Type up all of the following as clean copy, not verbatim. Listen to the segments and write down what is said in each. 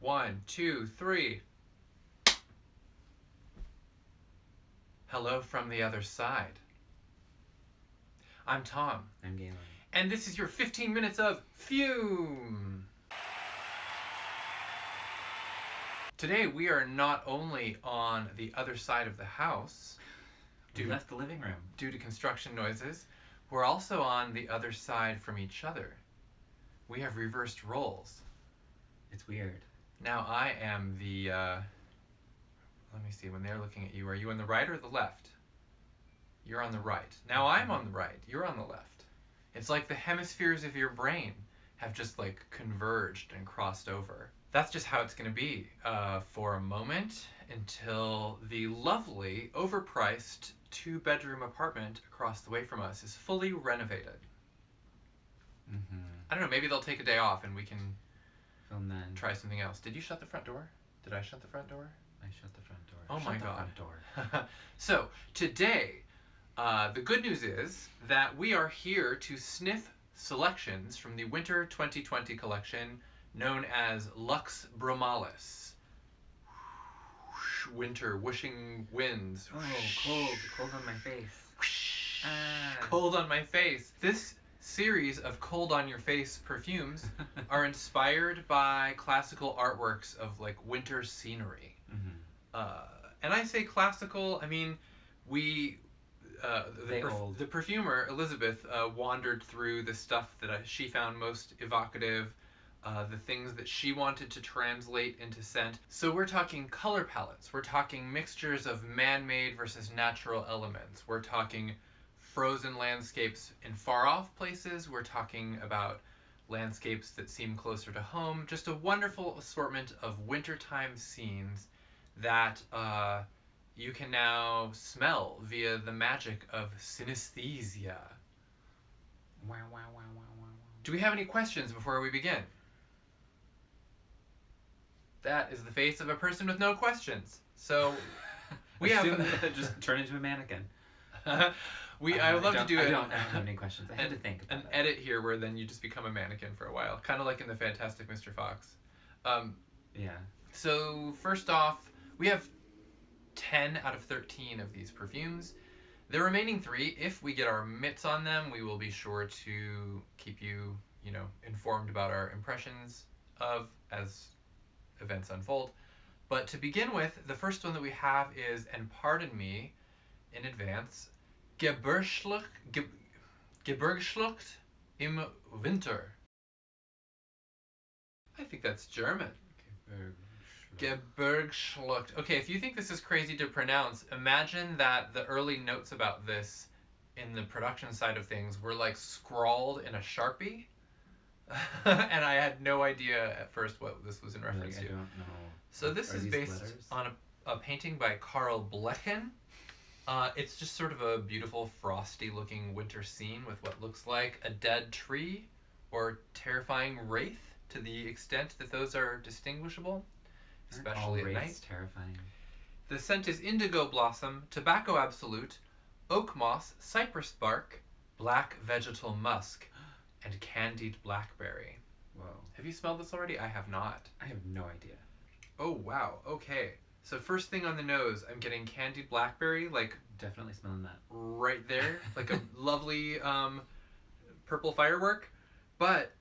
1, 2, 3. Hello from the other side. I'm Tom. I'm Galen. And this is your 15 minutes of FUME. Today we are not only on the other side of the house. We left the living room. Due to construction noises. We're also on the other side from each other. We have reversed roles. It's weird. Now I am the, let me see, when they're looking at you, are you on the right or the left? You're on the right. Now I'm on the right, you're on the left. It's like the hemispheres of your brain have just like converged and crossed over. That's just how it's going to be for a moment until the lovely, overpriced 2-bedroom apartment across the way from us is fully renovated. Mm-hmm. I don't know, maybe they'll take a day off and we can film then. Try something else. Did you shut the front door? Did I shut the front door? I shut the front door. Oh shut my the god. Front door. So, today, the good news is that we are here to sniff selections from the Winter 2020 collection known as Lux Brumalis. Winter, whooshing winds. Oh, cold on my face. Cold on my face. This series of cold on your face perfumes are inspired by classical artworks of like winter scenery. Mm-hmm. And I say classical, I mean the perfumer Elizabeth wandered through the stuff that she found most evocative, the things that she wanted to translate into scent. So we're talking color palettes, we're talking mixtures of man-made versus natural elements, we're talking frozen landscapes in far-off places, we're talking about landscapes that seem closer to home, just a wonderful assortment of wintertime scenes that you can now smell via the magic of synesthesia. Wow, wow, wow, wow, wow, wow. Do we have any questions before we begin? That is the face of a person with no questions. So we have just turn into a mannequin. I would love to do I don't have any questions. I had to think about an edit here where then you just become a mannequin for a while, kind of like in the Fantastic Mr. Fox. Yeah. So first off, we have 10 out of 13 of these perfumes. The remaining 3, if we get our mitts on them, we will be sure to keep you, informed about our impressions of as events unfold. But to begin with, the first one that we have is, and pardon me in advance, GEBIRGSSCHLUCHT im Winter. I think that's German. GEBIRGSSCHLUCHT. Okay, if you think this is crazy to pronounce, imagine that the early notes about this in the production side of things were like scrawled in a Sharpie. And I had no idea at first what this was in reference to. I don't know. So this is based on a painting by Karl Blechen. It's just sort of a beautiful, frosty-looking winter scene with what looks like a dead tree or terrifying wraith, to the extent that those are distinguishable, especially at night. Terrifying. The scent is indigo blossom, tobacco absolute, oak moss, cypress bark, black vegetal musk, and candied blackberry. Whoa. Have you smelled this already? I have not. I have no idea. Oh, wow. Okay. So first thing on the nose, I'm getting candied blackberry, like... Definitely smelling that. Right there. Like a lovely purple firework. But...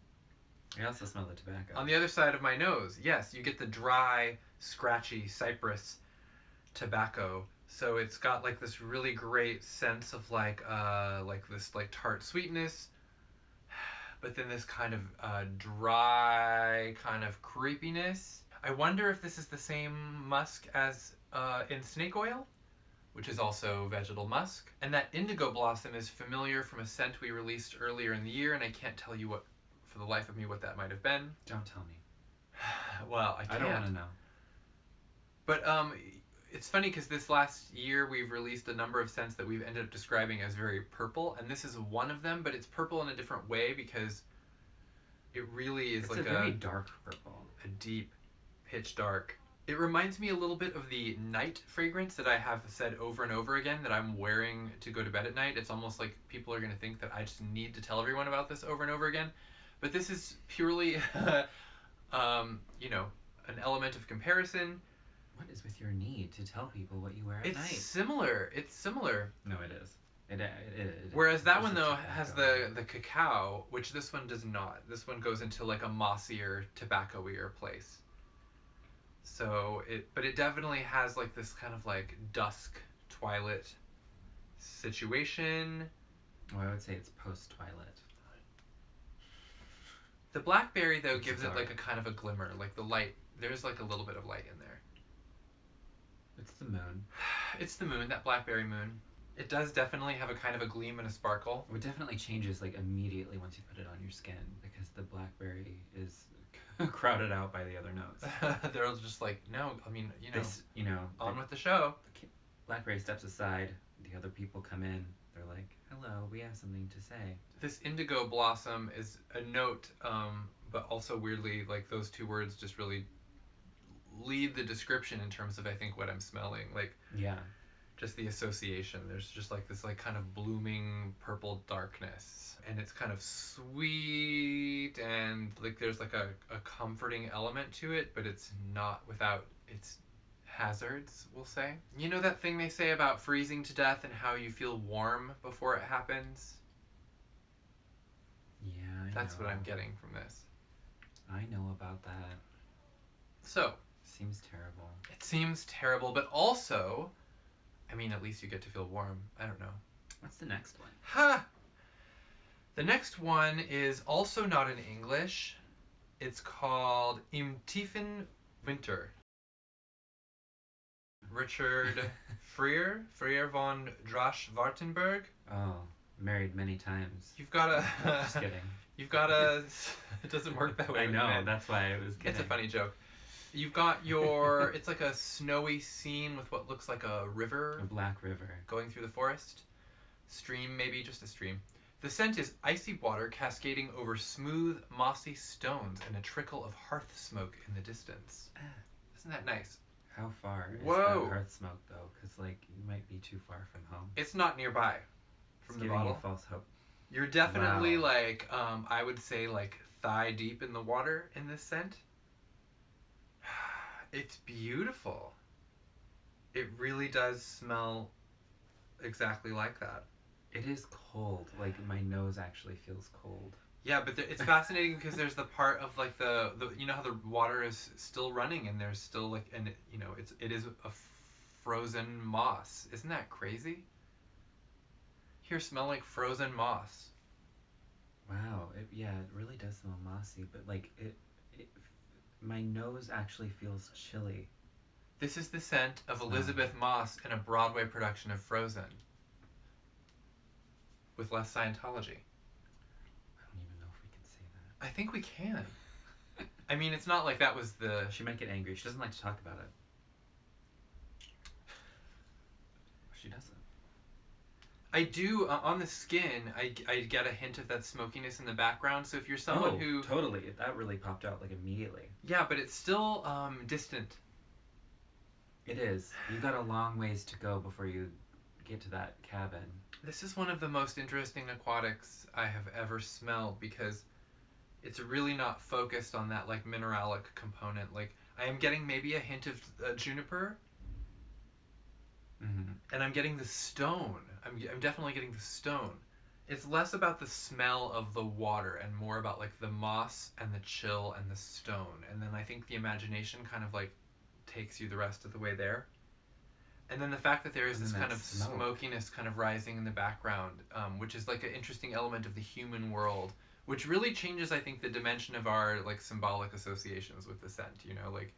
I also smell the tobacco. On the other side of my nose, yes, you get the dry, scratchy cypress tobacco. So it's got like this really great sense of like this like tart sweetness, but then this kind of dry kind of creepiness. I wonder if this is the same musk as in snake oil, which is also vegetal musk. And that indigo blossom is familiar from a scent we released earlier in the year, and I can't tell you what, for the life of me, what that might have been. Don't tell me. Well, I can't. I don't want to know. But it's funny because this last year we've released a number of scents that we've ended up describing as very purple, and this is one of them, but it's purple in a different way because it really is like a very dark purple. A deep, pitch dark. It reminds me a little bit of the night fragrance that I have said over and over again that I'm wearing to go to bed at night. It's almost like people are going to think that I just need to tell everyone about this over and over again. But this is purely, an element of comparison. What is with your need to tell people what you wear at It's night? similar. It's similar. No, it is. It Whereas that it's one just though tobacco. has the cacao, which this one does not. This one goes into like a mossier, tobacco-ier place. So but it definitely has like this kind of like dusk twilight situation. Well, I would say it's post-twilight. The blackberry though Which gives is it like alright. a kind of a glimmer, like the light. There's like a little bit of light in there. It's the moon. It's the moon, that blackberry moon. It does definitely have a kind of a gleam and a sparkle. It definitely changes like immediately once you put it on your skin because the blackberry is crowded out by the other notes. They're just like, no, I mean, This, on with the show. blackberry steps aside. The other people come in. They're like, "Hello, we have something to say." This indigo blossom is a note, but also weirdly, like those two words just really lead the description in terms of I think what I'm smelling. Like, Yeah. just the association. There's just like this like kind of blooming purple darkness, and it's kind of sweet, and like there's like a comforting element to it, but it's not without its hazards, we'll say. You know that thing they say about freezing to death and how you feel warm before it happens? Yeah, That's what I'm getting from this. I know about that. So, Seems terrible. it seems terrible, but also, I mean, at least you get to feel warm. I don't know. What's the next one? Ha! The next one is also not in English. It's called Im Tiefen Winter. Richard Freer von Drasch-Wartenberg. Oh, married many times. You've got a... Just kidding. You've got a... It doesn't work that way. I with know, men. that's why I was kidding. It's a funny joke. You've got your... It's like a snowy scene with what looks like a river A black river. going through the forest. Stream, maybe just a stream. The scent is icy water cascading over smooth, mossy stones and a trickle of hearth smoke in the distance. Isn't that nice? How far is Whoa. that hearth smoke though? Because like you might be too far from home. It's not nearby from It's the giving bottle. you false hope. You're definitely Wow. like, I would say like thigh deep in the water in this scent. It's beautiful. It really does smell exactly like that. It is cold. Like my nose actually feels cold. Yeah, but it's fascinating because there's the part of like the you know how the water is still running and there's still like, and it is a frozen moss. Isn't that crazy? Here, smell like frozen moss. Wow. It really does smell mossy, but like my nose actually feels chilly. This is the scent of Smell. Elizabeth Moss in a Broadway production of Frozen. With less Scientology. I don't even know if we can say that. I think we can. I mean, it's not like that was the... She might get angry. She doesn't like to talk about it. She doesn't. I do, on the skin, I get a hint of that smokiness in the background, so if you're someone who... Totally. That really popped out like immediately. Yeah, but it's still distant. It is. You've got a long ways to go before you get to that cabin. This is one of the most interesting aquatics I have ever smelled because it's really not focused on that like mineralic component. Like I am getting maybe a hint of juniper, Mm-hmm. and I'm getting the stone. I'm definitely getting the stone. It's less about the smell of the water and more about like the moss and the chill and the stone. And then I think the imagination kind of like takes you the rest of the way there. And then the fact that there is And this then kind that of smoke. smokiness kind of rising in the background, which is like an interesting element of the human world, which really changes, I think, the dimension of our like symbolic associations with the scent. You know, like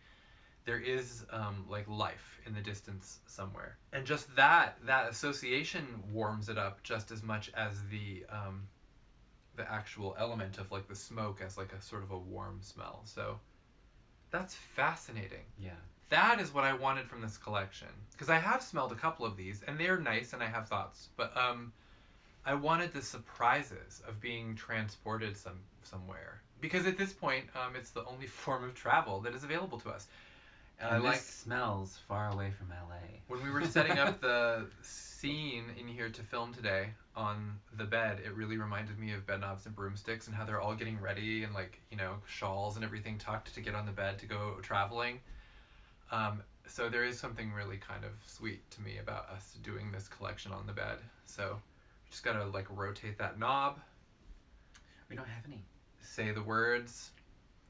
there is like life in the distance somewhere, and just that association warms it up just as much as the actual element of like the smoke as like a sort of a warm smell. So that's fascinating. Yeah. That is what I wanted from this collection. Because I have smelled a couple of these, and they're nice, and I have thoughts. But I wanted the surprises of being transported somewhere. Because at this point, it's the only form of travel that is available to us. And this smells far away from LA. When we were setting up the scene in here to film today on the bed, it really reminded me of Bed Knobs and Broomsticks and how they're all getting ready and like, you know, shawls and everything tucked to get on the bed to go traveling. So there is something really kind of sweet to me about us doing this collection on the bed. So just gotta like rotate that knob. We don't have any. Say the words,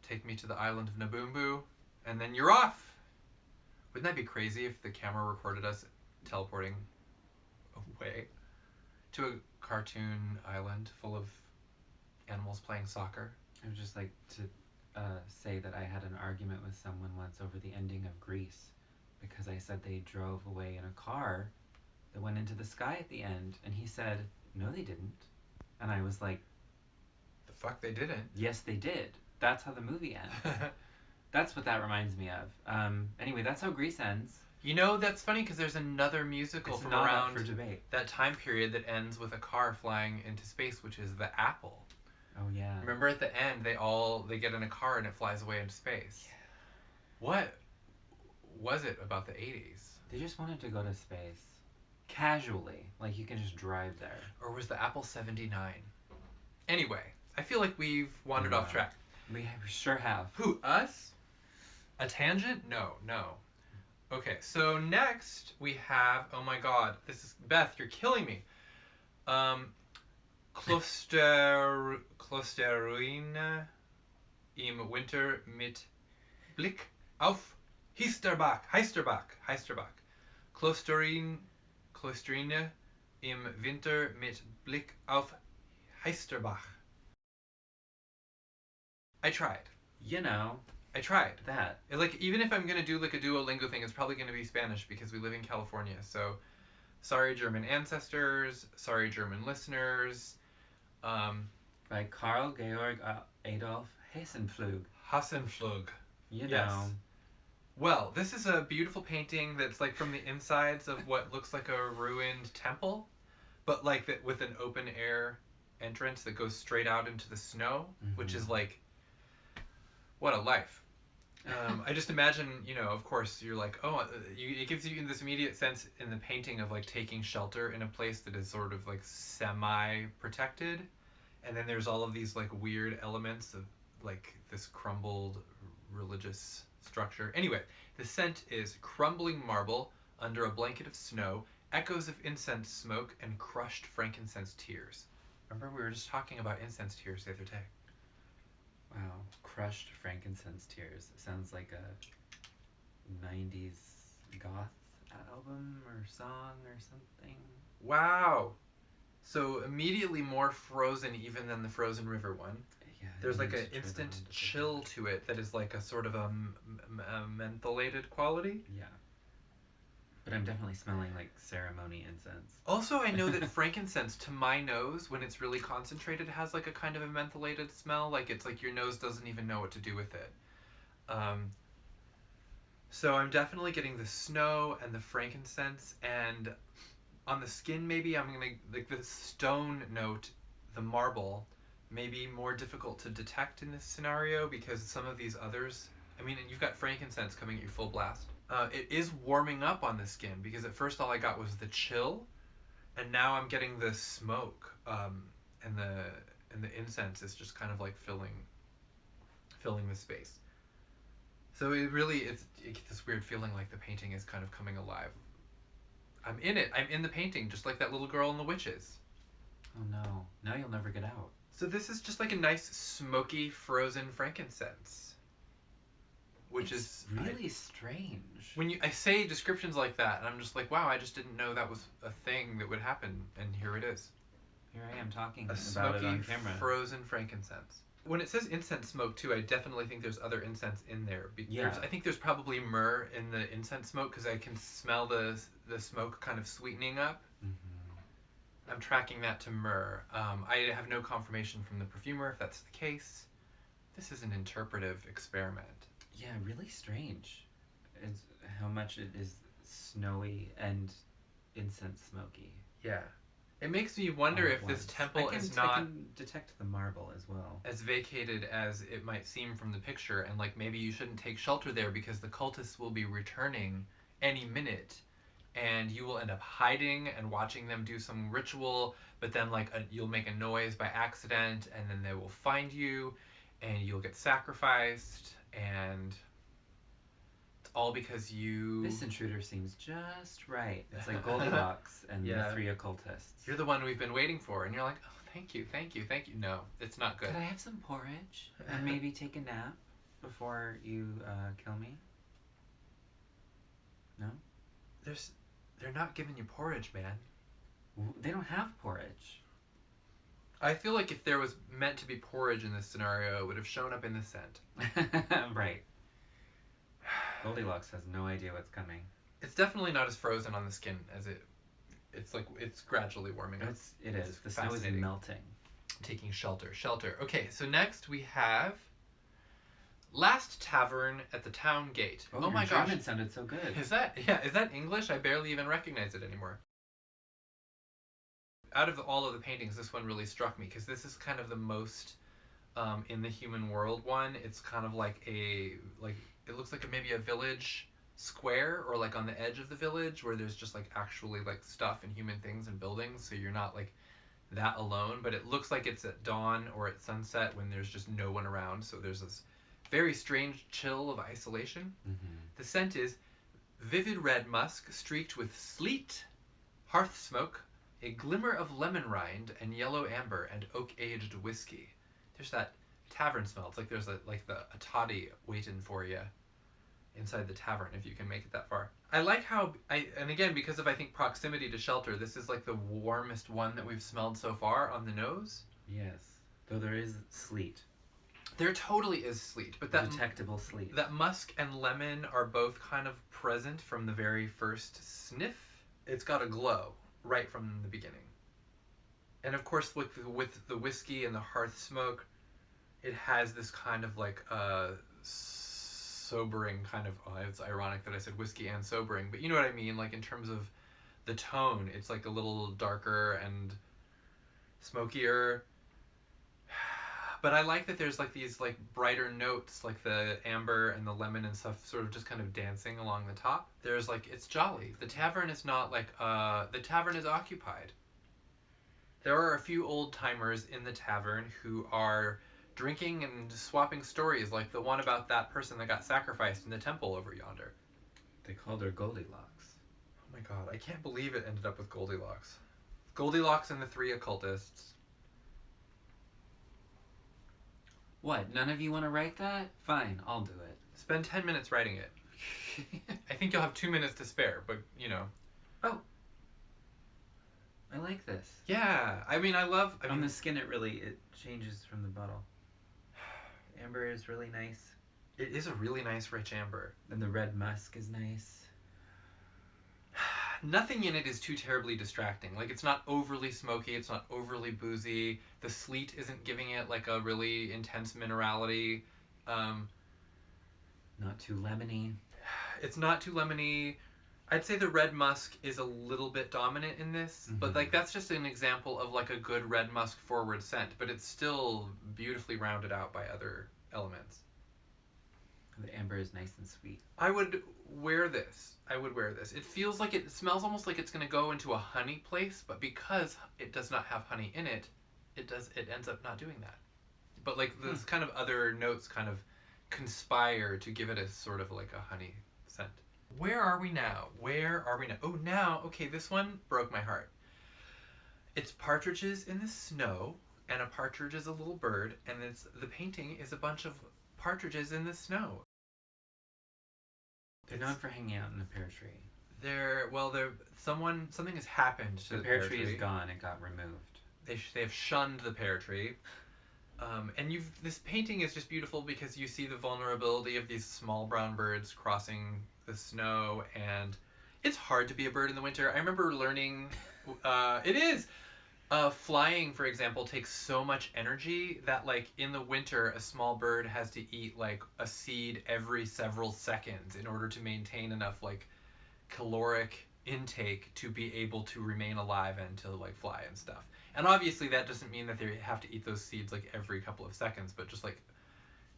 take me to the island of Naboombu, and then you're off. Wouldn't that be crazy if the camera recorded us teleporting away to a cartoon island full of animals playing soccer? I would just like to say that I had an argument with someone once over the ending of Grease because I said they drove away in a car that went into the sky at the end, and he said, no, they didn't. And I was like, the fuck they didn't? Yes, they did. That's how the movie ends. That's what that reminds me of. Anyway, that's how Grease ends. You know, that's funny because there's another musical from around for debate. That time period that ends with a car flying into space, which is The Apple. Oh, yeah. Remember at the end, they get in a car and it flies away into space. Yeah. What was it about the 80s? They just wanted to go to space. Casually. Like, you can just drive there. Or was the Apple 79? Anyway, I feel like we've wandered off track. We sure have. Who, us? A tangent? No. Okay, so next we have, oh my god, this is, Beth, you're killing me. KLOSTERRUINE im Winter mit Blick auf HEISTERBACH. KLOSTERRUINE im Winter mit Blick auf HEISTERBACH. I tried. You know. I tried. That. Like, even if I'm going to do like a Duolingo thing, it's probably going to be Spanish because we live in California. So, sorry German ancestors, sorry German listeners. By Karl Georg Adolf Hasenpflug. You know. Yes. Well, this is a beautiful painting that's like from the insides of what looks like a ruined temple, but like that with an open air entrance that goes straight out into the snow, which is like, what a life. I just imagine, you know, of course, you're like, oh, it gives you this immediate sense in the painting of like taking shelter in a place that is sort of like semi-protected, and then there's all of these like weird elements of like this crumbled religious structure. Anyway, the scent is crumbling marble under a blanket of snow, echoes of incense smoke, and crushed frankincense tears. Remember we were just talking about incense tears the other day. Wow, crushed frankincense tears. It sounds like a 90s goth album or song or something. Wow. So immedimently more frozen even than the Frozen River one. Yeah, there's like an instant chill to it that is like a sort of a mentholated quality. Yeah. But I'm definitely smelling like ceremony incense. Also, I know that frankincense, to my nose, when it's really concentrated, has like a kind of a mentholated smell. Like it's like your nose doesn't even know what to do with it. So I'm definitely getting the snow and the frankincense, and on the skin maybe I'm gonna, like the stone note, the marble, may be more difficult to detect in this scenario because some of these others, I mean, you've got frankincense coming at you full blast. It is warming up on the skin because at first all I got was the chill, and now I'm getting the smoke, and the incense is just kind of like filling the space. So it gets this weird feeling like the painting is kind of coming alive. I'm in it. I'm in the painting, just like that little girl in The Witches. Oh no! Now you'll never get out. So this is just like a nice smoky frozen frankincense. Which is really strange. When I say descriptions like that, and I'm just like, wow, I just didn't know that was a thing that would happen, and here it is. Here I am talking about it on camera. Frozen frankincense. When it says incense smoke too, I definitely think there's other incense in there. Yeah. I think there's probably myrrh in the incense smoke because I can smell the smoke kind of sweetening up. Mm-hmm. I'm tracking that to myrrh. I have no confirmation from the perfumer if that's the case. This is an interpretive experiment. Yeah, really strange. It's how much it is snowy and incense smoky. Yeah. It makes me wonder if this temple is not... I can detect the marble as well. As vacated as it might seem from the picture, and like maybe you shouldn't take shelter there because the cultists will be returning any minute, and you will end up hiding and watching them do some ritual, but then like you'll make a noise by accident, and then they will find you, and you'll get sacrificed, and it's all because you... This intruder seems just right. It's like Goldilocks and the three occultists. You're the one we've been waiting for, and you're like, oh, thank you, thank you, thank you. No, it's not good. Could I have some porridge and maybe take a nap before you kill me? No? They're not giving you porridge, man. They don't have porridge. I feel like if there was meant to be porridge in this scenario, it would have shown up in the scent. Right. Goldilocks has no idea what's coming. It's definitely not as frozen on the skin as it's like it's gradually warming up. It is. The snow is melting. Taking shelter. Okay, so next we have Last Tavern at the Town Gate. Oh my gosh. German sounded so good. Is that English? I barely even recognize it anymore. Out of all of the paintings, this one really struck me because this is kind of the most in the human world one. It's kind of like it looks like maybe a village square, or like on the edge of the village where there's just like actually like stuff and human things and buildings, so you're not like that alone, but it looks like it's at dawn or at sunset when there's just no one around, so there's this very strange chill of isolation. Mm-hmm. The scent is vivid red musk streaked with sleet, hearth smoke, a glimmer of lemon rind, and yellow amber and oak-aged whiskey. There's that tavern smell. It's like there's a toddy waiting for you inside the tavern, if you can make it that far. I like how, and again, because of, I think, proximity to shelter, this is like the warmest one that we've smelled so far on the nose. Yes, though there is sleet. There totally is sleet, but that detectable sleet. That musk and lemon are both kind of present from the very first sniff. It's got a glow right from the beginning. And of course, with the whiskey and the hearth smoke, it has this kind of like sobering kind of, it's ironic that I said whiskey and sobering, but you know what I mean, like in terms of the tone, it's like a little darker and smokier. But I like that there's like these like brighter notes, like the amber and the lemon and stuff sort of just kind of dancing along the top. There's like, it's jolly. The tavern is not like, the tavern is occupied. There are a few old timers in the tavern who are drinking and swapping stories, like the one about that person that got sacrificed in the temple over yonder. They called her Goldilocks. Oh my god, I can't believe it ended up with Goldilocks. Goldilocks and the three occultists. What, none of you want to write that? Fine, I'll do it. Spend 10 minutes writing it. I think you'll have 2 minutes to spare, but, you know. Oh. I like this. Yeah, I mean, on the skin, it changes from the bottle. Amber is really nice. It is a really nice, rich amber. And the red musk is nice. Nothing in it is too terribly distracting. Like, it's not overly smoky, it's not overly boozy. The sleet isn't giving it like a really intense minerality. Not too lemony. It's not too lemony. I'd say the red musk is a little bit dominant in this, but like that's just an example of like a good red musk forward scent, but it's still beautifully rounded out by other elements. The amber is nice and sweet. I would wear this. It feels like, it smells almost like it's going to go into a honey place, but because it does not have honey in it, it ends up not doing that. But like those kind of other notes kind of conspire to give it a sort of like a honey scent. Where are we now? Oh, now, okay, this one broke my heart. It's partridges in the snow, and a partridge is a little bird, and the painting is a bunch of partridges in the snow. They're known for hanging out in a pear tree. Something has happened to the pear tree. The pear tree is gone. It got removed. They have shunned the pear tree. And this painting is just beautiful because you see the vulnerability of these small brown birds crossing the snow, and it's hard to be a bird in the winter. I remember learning, it is. Flying, for example, takes so much energy that, like, in the winter, a small bird has to eat, like, a seed every several seconds in order to maintain enough, like, caloric intake to be able to remain alive and to like fly and stuff. And obviously that doesn't mean that they have to eat those seeds like every couple of seconds, but just like,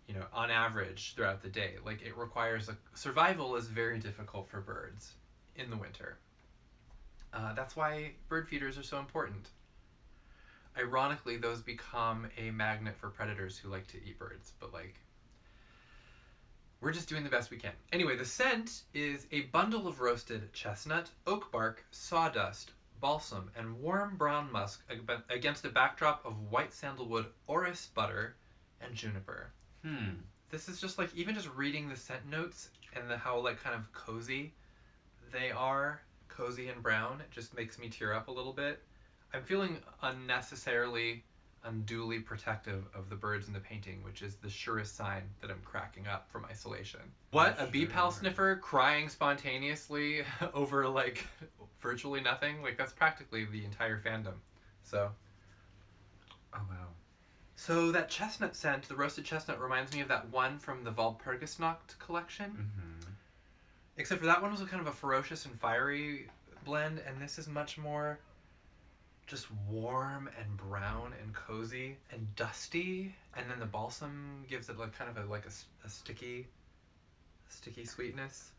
you know, on average throughout the day. Like it requires survival is very difficult for birds in the winter. That's why bird feeders are so important. Ironically, those become a magnet for predators who like to eat birds, but like, we're just doing the best we can. Anyway, the scent is a bundle of roasted chestnut, oak bark, sawdust, balsam, and warm brown musk against a backdrop of white sandalwood, orris butter, and juniper. This is just like, even just reading the scent notes and how like kind of cozy they are, cozy and brown, it just makes me tear up a little bit. I'm feeling unnecessarily, unduly protective of the birds in the painting, which is the surest sign that I'm cracking up from isolation. What? A bee pal sniffer crying spontaneously over like virtually nothing? Like that's practically the entire fandom. So. Oh wow. So that chestnut scent, the roasted chestnut, reminds me of that one from the BLICK collection. Mm-hmm. Except for that one was kind of a ferocious and fiery blend, and this is much more just warm and brown and cozy and dusty, and then the balsam gives it like kind of a sticky sweetness.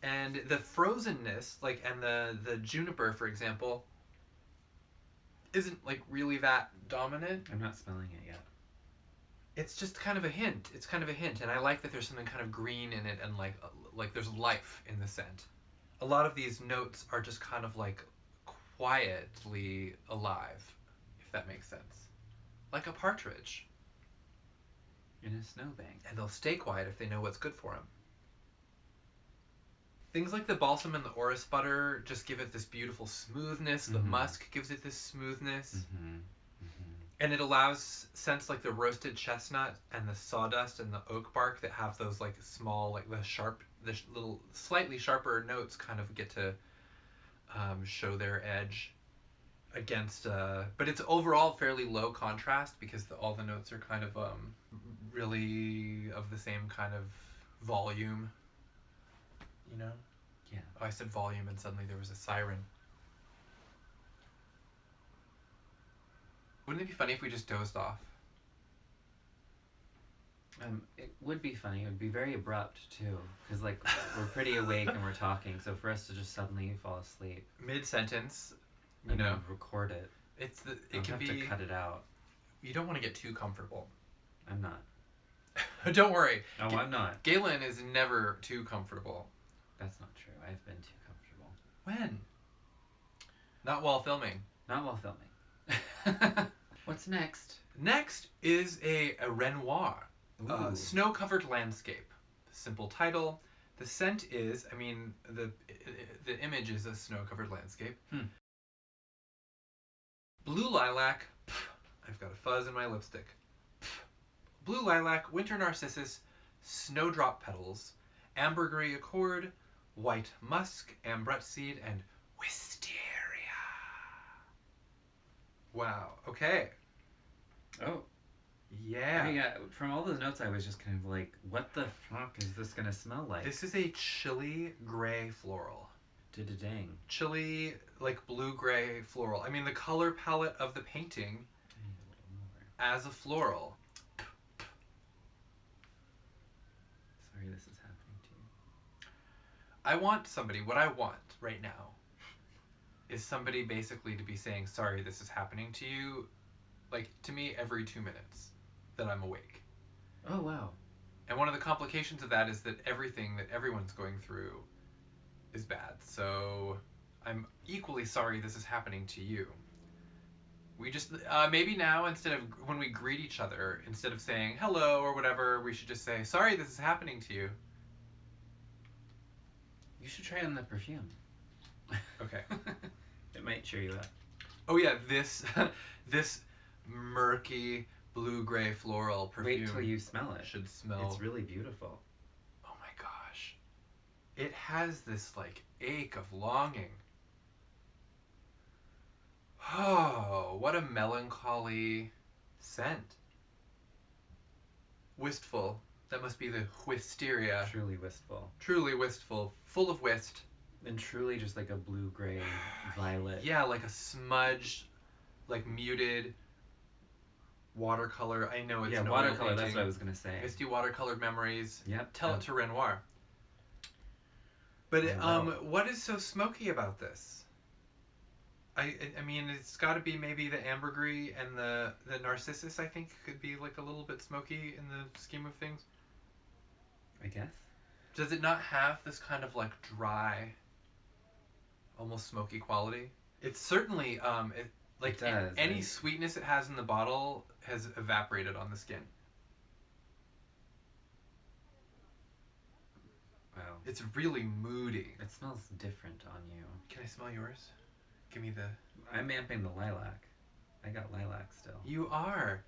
And the frozenness, like, and the juniper, for example, isn't like really that dominant. I'm not smelling it yet. It's just kind of a hint. It's kind of a hint, and I like that there's something kind of green in it, and like there's life in the scent. A lot of these notes are just kind of like quietly alive, if that makes sense. Like a partridge. In a snowbank. And they'll stay quiet if they know what's good for them. Things like the balsam and the orris butter just give it this beautiful smoothness. The musk gives it this smoothness. And it allows scents like the roasted chestnut and the sawdust and the oak bark that have those like small, like the little slightly sharper notes kind of get to show their edge against, but it's overall fairly low contrast because all the notes are kind of really of the same kind of volume, you know? Yeah. Oh, I said volume and suddenly there was a siren. Wouldn't it be funny if we just dozed off? It would be funny. It would be very abrupt too, because like we're pretty awake and we're talking. So for us to just suddenly fall asleep mid-sentence, you know, record it. It I'll can have be. to cut it out. You don't want to get too comfortable. I'm not. Don't worry. Oh, I'm not. Galen is never too comfortable. That's not true. I've been too comfortable. When? Not while filming. Not while filming. What's next? Next is a Renoir. Snow-covered landscape. Simple title. The scent is, I mean, the image is a snow-covered landscape. Blue lilac. I've got a fuzz in my lipstick. Blue lilac, winter narcissus, snowdrop petals, ambergris accord, white musk, ambret seed, and wisteria. Wow. Okay. Oh. Yeah. Yeah, from all those notes I was just kind of like, what the fuck is this going to smell like? This is a chili gray floral. Dang. Chili, like blue-gray floral. I mean, the color palette of the painting as a floral. Sorry this is happening to you. I want somebody, what I want right now is somebody basically to be saying, sorry, this is happening to you, like, to me every 2 minutes that I'm awake. Oh, wow. And one of the complications of that is that everything that everyone's going through is bad. So I'm equally sorry this is happening to you. We just, maybe now, instead of, when we greet each other, instead of saying hello or whatever, we should just say, sorry this is happening to you. You should try on the perfume. Okay. It might cheer you up. Oh yeah, this murky blue-gray floral perfume. Wait till you smell it. Should smell. It's really beautiful. Oh my gosh. It has this like ache of longing. Oh, what a melancholy scent. Wistful. That must be the wisteria. Truly wistful. Truly wistful. Full of whist. And truly just like a blue-gray violet. Yeah, like a smudged, like muted watercolor. I know it's yeah, no watercolor. real That's painting. what I was gonna say. Misty watercolored memories. Yep. Tell it to Renoir. But what is so smoky about this? I mean, it's got to be maybe the ambergris and the narcissus. I think could be like a little bit smoky in the scheme of things. I guess. Does it not have this kind of like dry, almost smoky quality? It's certainly like it does, any sweetness it has in the bottle has evaporated on the skin. Wow. It's really moody. It smells different on you. Can I smell yours? Give me the... I'm amping the lilac. I got lilac still. You are.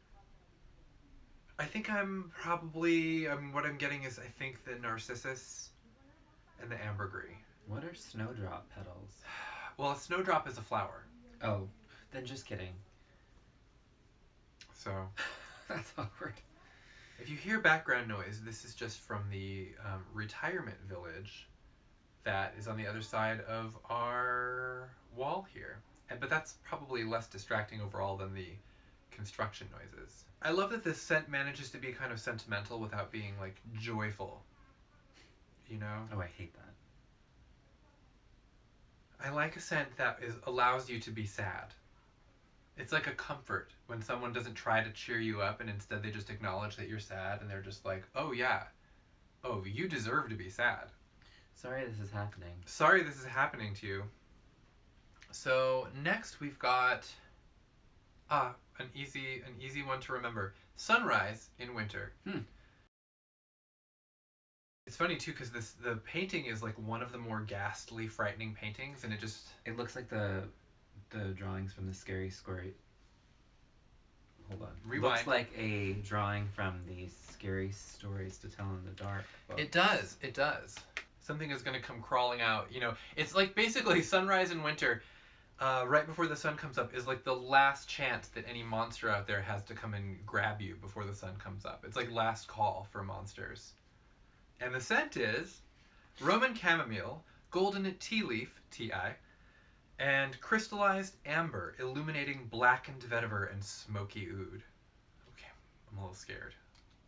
I think I'm probably... what I'm getting is, I think, the narcissus and the ambergris. What are snowdrop petals? Well, a snowdrop is a flower. Oh, then just kidding. So... That's awkward. If you hear background noise, this is just from the retirement village that is on the other side of our wall here. But that's probably less distracting overall than the construction noises. I love that this scent manages to be kind of sentimental without being like joyful. You know? Oh, I hate that. I like a scent that allows you to be sad. It's like a comfort when someone doesn't try to cheer you up and instead they just acknowledge that you're sad and they're just like, oh yeah, oh, you deserve to be sad. Sorry this is happening. Sorry this is happening to you. So next we've got an easy one to remember. Sunrise in winter. It's funny too because the painting is like one of the more ghastly, frightening paintings, and it looks like the drawings from the Scary Story. Hold on. Rewind. Looks like a drawing from the Scary Stories to Tell in the Dark book. It does. It does. Something is going to come crawling out. You know, it's like basically sunrise in winter, right before the sun comes up, is like the last chance that any monster out there has to come and grab you before the sun comes up. It's like last call for monsters. And the scent is Roman chamomile, golden tea leaf, Ti, and crystallized amber, illuminating blackened vetiver and smoky oud. Okay, I'm a little scared.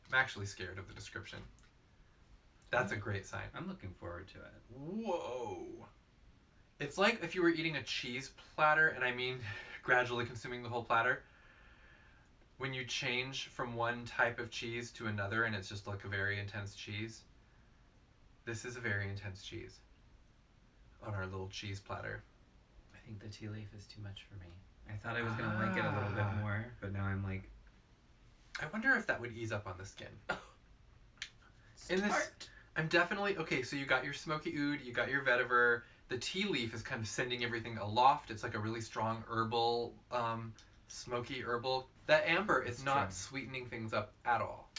I'm actually scared of the description. That's a great sign. I'm looking forward to it. Whoa. It's like if you were eating a cheese platter, and I mean gradually consuming the whole platter. When you change from one type of cheese to another and it's just like a very intense cheese. This is a very intense cheese on our little cheese platter. I think the tea leaf is too much for me. I thought I was going to like it a little bit more, but now I'm like... I wonder if that would ease up on the skin. In this, I'm definitely... Okay, so you got your smoky oud, you got your vetiver. The tea leaf is kind of sending everything aloft. It's like a really strong herbal, smoky herbal. That amber is not sweetening things up at all.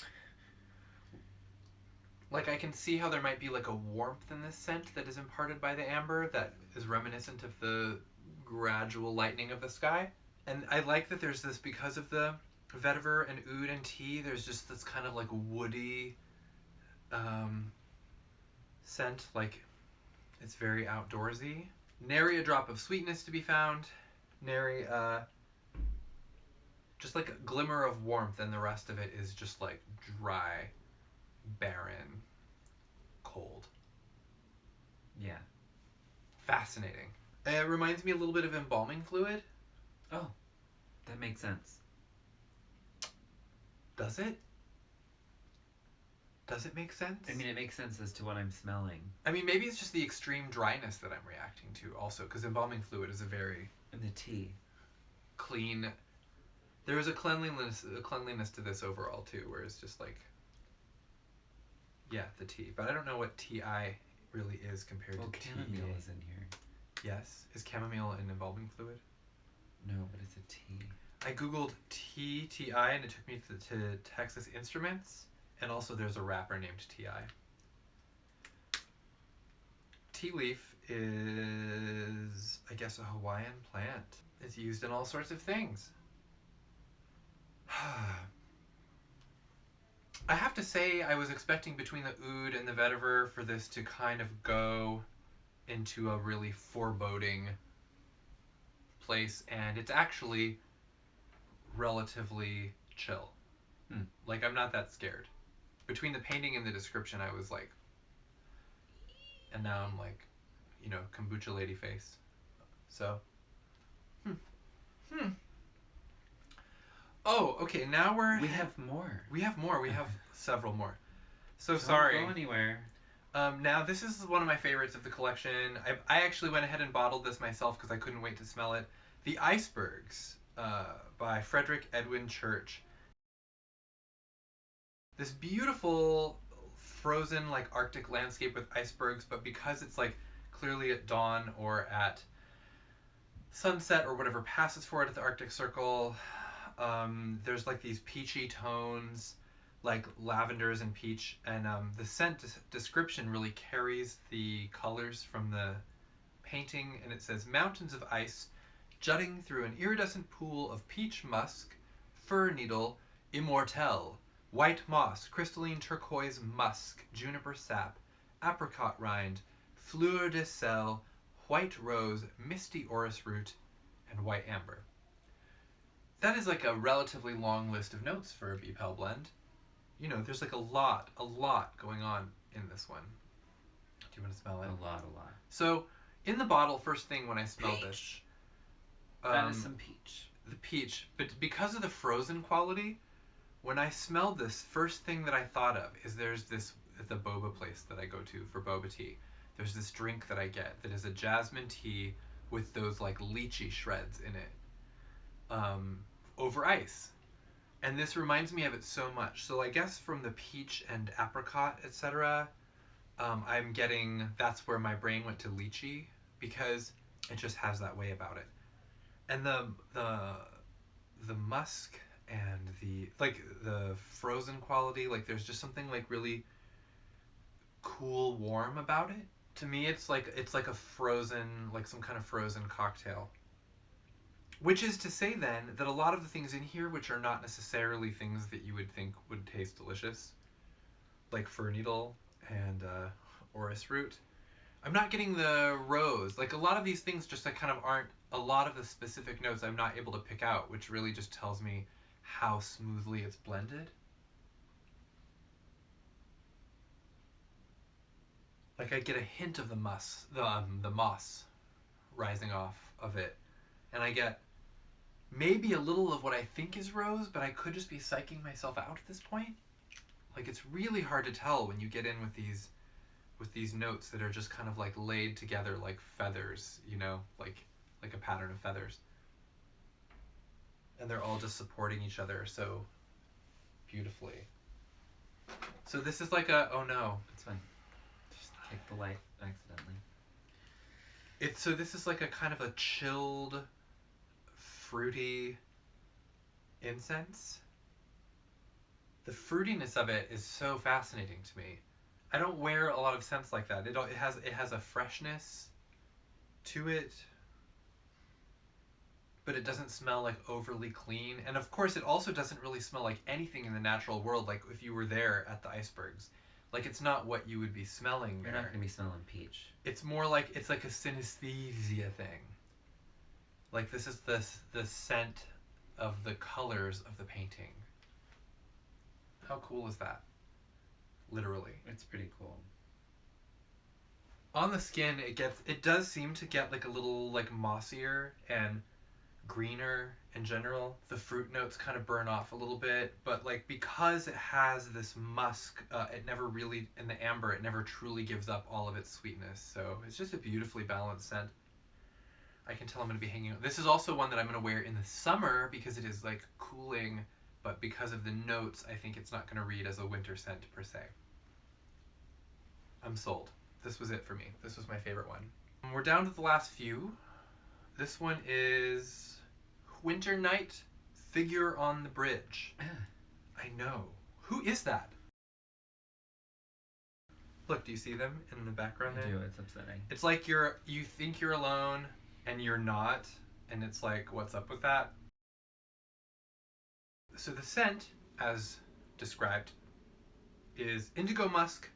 Like, I can see how there might be like a warmth in this scent that is imparted by the amber that is reminiscent of the gradual lightening of the sky. And I like that there's this, because of the vetiver and oud and tea, there's just this kind of like woody scent. Like, it's very outdoorsy. Nary a drop of sweetness to be found. Nary just like a glimmer of warmth, and the rest of it is just like dry, barren, cold. Yeah. Fascinating. It reminds me a little bit of embalming fluid. Oh, that makes sense. Does it? Does it make sense? I mean, it makes sense as to what I'm smelling. I mean, maybe it's just the extreme dryness that I'm reacting to also, because embalming fluid is a very... And the tea. Clean... There is a cleanliness to this overall, too, where it's just like... Yeah, the tea. But I don't know what Ti really is compared to tea. Chamomile is in here. Yes. Is chamomile an embalming fluid? No, but it's a tea. I googled Ti, and it took me to Texas Instruments, and also there's a rapper named Ti. Tea leaf is, I guess, a Hawaiian plant. It's used in all sorts of things. I have to say, I was expecting between the oud and the vetiver for this to kind of go into a really foreboding place, and it's actually relatively chill. Like, I'm not that scared. Between the painting and the description, I was like, and now I'm like, you know, kombucha lady face. So, Oh, okay, now We have more. We have more. We have several more. So Don't sorry. go anywhere. Now, this is one of my favorites of the collection. I actually went ahead and bottled this myself because I couldn't wait to smell it. The Icebergs by Frederick Edwin Church. This beautiful frozen like Arctic landscape with icebergs, but because it's like clearly at dawn or at sunset or whatever passes for it at the Arctic Circle, there's like these peachy tones, like lavenders and peach, and the scent description really carries the colors from the painting, and it says mountains of ice jutting through an iridescent pool of peach musk, fir needle, immortelle, white moss, crystalline turquoise musk, juniper sap, apricot rind, fleur de sel, white rose, misty orris root, and white amber. That is like a relatively long list of notes for a BPEL blend. You know, there's like a lot going on in this one. Do you want to smell it? A lot. So, in the bottle, first thing when I smelled this, that is some peach. The peach, but because of the frozen quality, when I smelled this, first thing that I thought of is there's this, at the boba place that I go to for boba tea, there's this drink that I get that is a jasmine tea with those like lychee shreds in it, over ice. And this reminds me of it so much. So I guess from the peach and apricot, etc., I'm getting, that's where my brain went to lychee, because it just has that way about it. And the musk and the frozen quality, like there's just something like really cool, warm about it. To me, it's like a frozen, like some kind of frozen cocktail. Which is to say then that a lot of the things in here, which are not necessarily things that you would think would taste delicious, like fir needle and orris root, I'm not getting the rose. Like a lot of these things just like kind of aren't, a lot of the specific notes I'm not able to pick out, which really just tells me how smoothly it's blended. Like I get a hint of the moss rising off of it, and I get maybe a little of what I think is rose, but I could just be psyching myself out at this point. Like it's really hard to tell when you get in with these notes that are just kind of like laid together like feathers, you know, like a pattern of feathers. And they're all just supporting each other so beautifully. So this is like a, oh no. It's fine. Just kick the light accidentally. So this is like a kind of a chilled, fruity incense. The fruitiness of it is so fascinating to me. I don't wear a lot of scents like that. It has a freshness to it, but it doesn't smell like overly clean. And of course, it also doesn't really smell like anything in the natural world. Like if you were there at the icebergs, like it's not what you would be smelling. You're not going to be smelling peach. It's more like it's like a synesthesia thing. Like this is the scent of the colors of the painting. How cool is that? Literally. It's pretty cool. On the skin, it does seem to get like a little like mossier and greener in general. The fruit notes kind of burn off a little bit, but like because it has this musk, it never really, in the amber, it never truly gives up all of its sweetness. So it's just a beautifully balanced scent. I can tell I'm going to be hanging out. This is also one that I'm going to wear in the summer because it is like cooling, but because of the notes, I think it's not going to read as a winter scent per se. I'm sold. This was it for me. This was my favorite one. We're down to the last few. This one is Winter Night Figure on the Bridge. I know. Who is that? Look, do you see them in the background there? I do. It's upsetting. It's like you think you're alone and you're not, and it's like, what's up with that? So the scent, as described, is indigo musk,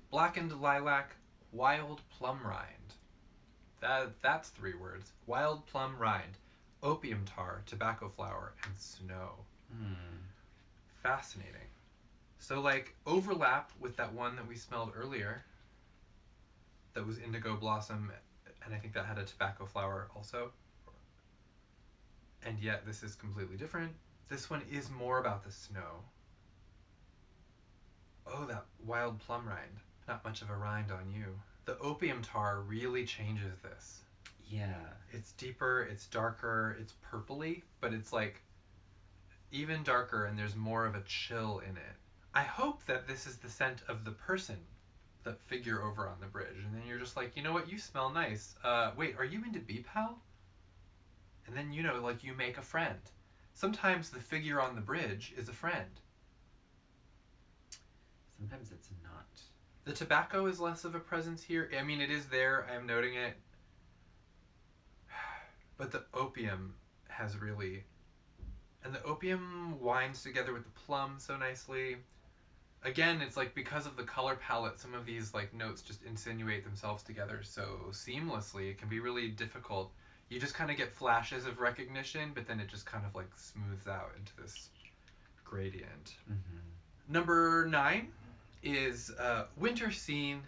blackened lilac, wild plum rind. That's 3 words. Wild plum rind, opium tar, tobacco flower, and snow. Fascinating. So like overlap with that one that we smelled earlier that was indigo blossom, and I think that had a tobacco flower also. And yet this is completely different. This one is more about the snow. Oh, that wild plum rind. Not much of a rind on you. The opium tar really changes this. Yeah. It's deeper, it's darker, it's purpley, but it's like even darker, and there's more of a chill in it. I hope that this is the scent of the person, the figure over on the bridge, and then you're just like, you know what, you smell nice. Wait, are you into Bee Pal? And then, you know, like you make a friend. Sometimes the figure on the bridge is a friend. Sometimes it's not. The tobacco is less of a presence here. I mean, it is there. I am noting it. But the opium has really... And the opium winds together with the plum so nicely. Again, it's like because of the color palette, some of these like notes just insinuate themselves together so seamlessly. It can be really difficult. You just kind of get flashes of recognition, but then it just kind of like smooths out into this gradient. Mm-hmm. Number 9 is Winter Scene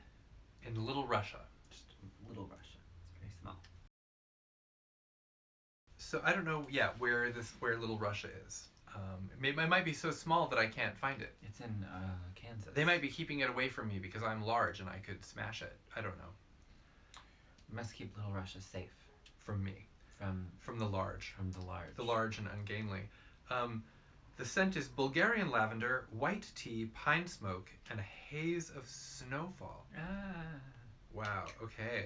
in Little Russia. Just Little Russia. It's very small. So I don't know, where Little Russia is. It might be so small that I can't find it. It's in Kansas. They might be keeping it away from me because I'm large and I could smash it. I don't know. You must keep Little Russia safe. From me. From the large. From the large. The large and ungainly. The scent is Bulgarian lavender, white tea, pine smoke, and a haze of snowfall. Wow. Okay.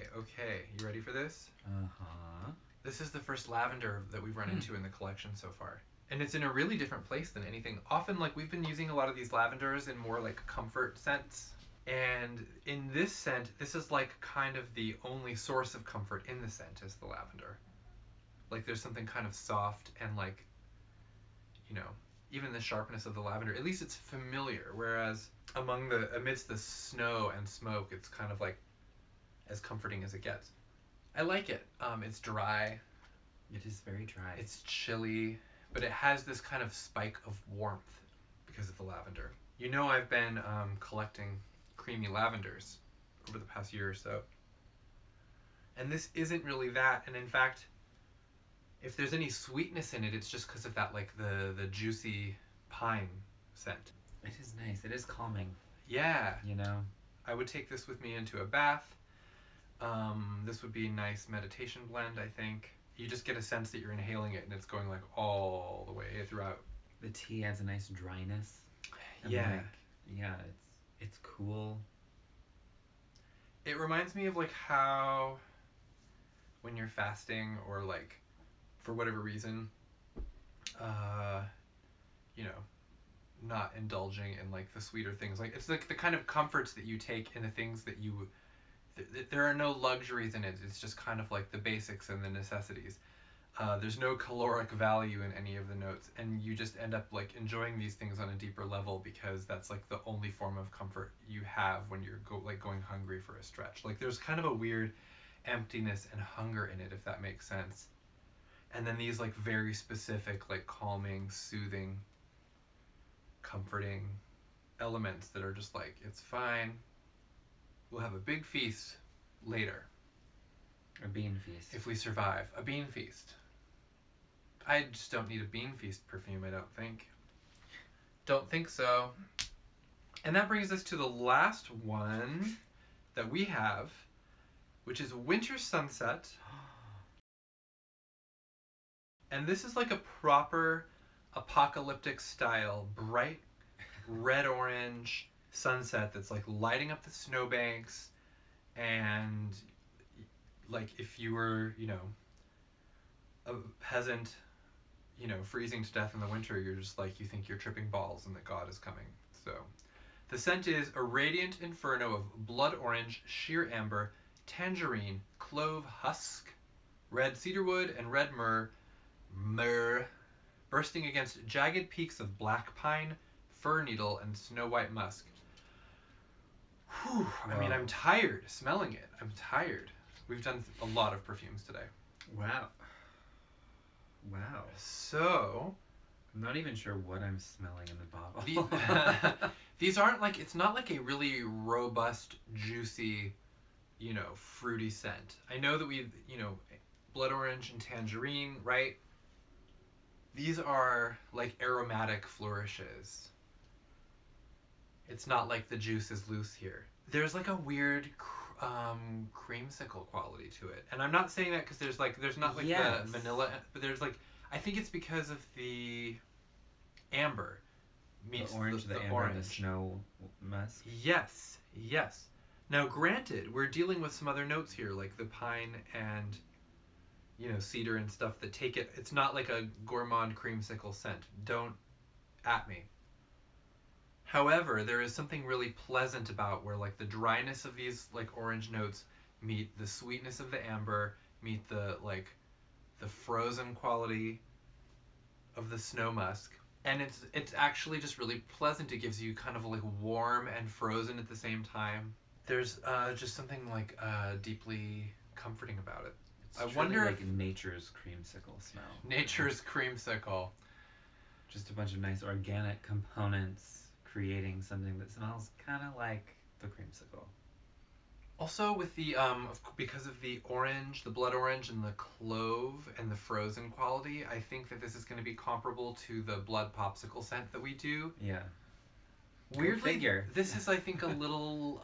You ready for this? Uh-huh. This is the first lavender that we've run into in the collection so far. And it's in a really different place than anything. Often, like, we've been using a lot of these lavenders in more, like, comfort scents. And in this scent, this is, like, kind of the only source of comfort in the scent is the lavender. Like, there's something kind of soft and, like, you know, even the sharpness of the lavender, at least it's familiar. Whereas amidst the snow and smoke, it's kind of, like, as comforting as it gets. I like it. It's dry. It is very dry. It's chilly, but it has this kind of spike of warmth because of the lavender. You know, I've been collecting creamy lavenders over the past year or so. And this isn't really that. And in fact, if there's any sweetness in it, it's just because of that, like, the juicy pine scent. It is nice. It is calming. Yeah. You know? I would take this with me into a bath. This would be a nice meditation blend, I think. You just get a sense that you're inhaling it and it's going like all the way throughout. The tea has a nice dryness. And it's cool. It reminds me of like how when you're fasting or like for whatever reason, you know, not indulging in like the sweeter things. Like it's like the kind of comforts that you take in the things that you there are no luxuries in it. It's just kind of like the basics and the necessities. There's no caloric value in any of the notes, and you just end up like enjoying these things on a deeper level because that's like the only form of comfort you have when you're going hungry for a stretch. Like there's kind of a weird emptiness and hunger in it, if that makes sense. And then these like very specific, like calming, soothing, comforting elements that are just like, it's fine. We'll have a big feast later. A bean feast. If we survive. A bean feast. I just don't need a bean feast perfume, I don't think. Don't think so. And that brings us to the last one that we have, which is Winter Sunset. And this is like a proper apocalyptic style, bright red-orange sunset that's like lighting up the snowbanks, and like if you were, you know, a peasant, you know, freezing to death in the winter, you're just like, you think you're tripping balls and that God is coming. So the scent is a radiant inferno of blood orange, sheer amber, tangerine, clove husk, red cedarwood, and red myrrh, bursting against jagged peaks of black pine, fir needle, and snow white musk. Whew, I mean, I'm tired smelling it. I'm tired. We've done a lot of perfumes today. Wow. Wow. So, I'm not even sure what I'm smelling in the bottle. these aren't like, it's not like a really robust, juicy, you know, fruity scent. I know that we've, you know, blood orange and tangerine, right? These are like aromatic flourishes. It's not like the juice is loose here. There's like a weird creamsicle quality to it. And I'm not saying that because there's not like the vanilla, but there's like, I think it's because of the amber meets the orange, the amber, orange. and the snow musk. Yes, yes. Now, granted, we're dealing with some other notes here, like the pine and, you know, cedar and stuff that take it. It's not like a gourmand creamsicle scent. Don't at me. However, there is something really pleasant about where like the dryness of these like orange notes meet the sweetness of the amber, meet the like the frozen quality of the snow musk. And it's actually just really pleasant. It gives you kind of like warm and frozen at the same time. There's just something like deeply comforting about it. It's wonder like nature's creamsicle smell. Nature's creamsicle. Just a bunch of nice organic components creating something that smells kind of like the creamsicle. Also with the because of the orange, the blood orange and the clove and the frozen quality, I think that this is going to be comparable to the blood popsicle scent that we do. Yeah. Weirdly, this is I think a little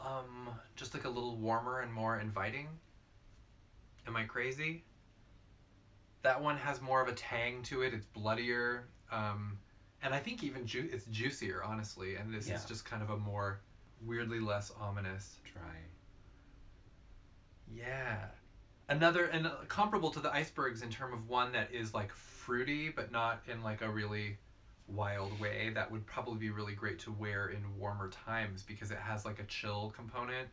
just like a little warmer and more inviting. Am I crazy? That one has more of a tang to it. It's bloodier, and I think even it's juicier, honestly. And this is just kind of a more weirdly less ominous. Dry. Yeah. Another, and comparable to the icebergs in terms of one that is like fruity, but not in like a really wild way. That would probably be really great to wear in warmer times because it has like a chill component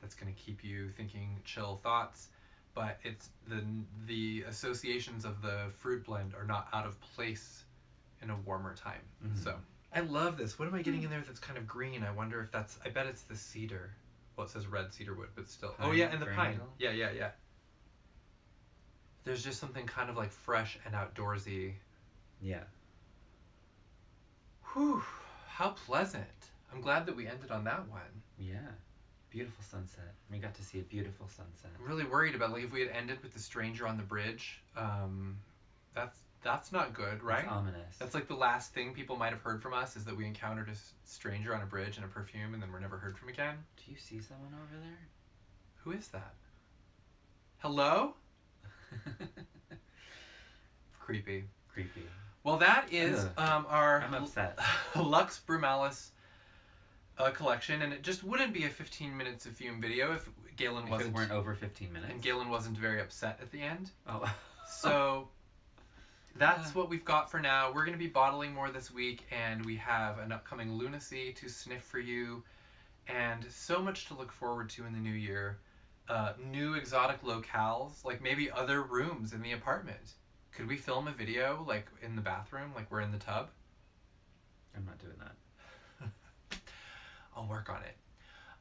that's going to keep you thinking chill thoughts. But it's the associations of the fruit blend are not out of place in a warmer time. Mm-hmm. So I love this. What am I getting in there that's kind of green? I wonder if that's, I bet it's the cedar. Well, it says red cedar wood, but still. Pine, and the pine. Yeah. There's just something kind of like fresh and outdoorsy. Yeah. Whew. How pleasant. I'm glad that we ended on that one. Yeah. Beautiful sunset. We got to see a beautiful sunset. I'm really worried about like if we had ended with the stranger on the bridge. That's not good, right? That's ominous. That's like the last thing people might have heard from us is that we encountered a stranger on a bridge and a perfume and then we're never heard from again. Do you see someone over there? Who is that? Hello? Creepy. Well, that is our I'm upset. Lux Brumalis collection, and it just wouldn't be a 15 minutes of fume video if Galen wasn't. If it weren't over 15 minutes. And Galen wasn't very upset at the end. Oh. So that's what we've got for now. We're going to be bottling more this week, and we have an upcoming lunacy to sniff for you, and so much to look forward to in the new year. New exotic locales, like maybe other rooms in the apartment. Could we film a video, like, in the bathroom, like we're in the tub? I'm not doing that. I'll work on it.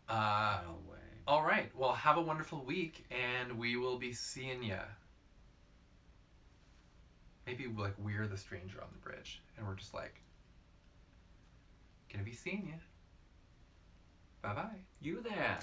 No way. All right. Well, have a wonderful week, and we will be seeing ya. Maybe, like, we're the stranger on the bridge, and we're just like, gonna be seeing ya. Bye-bye. You there.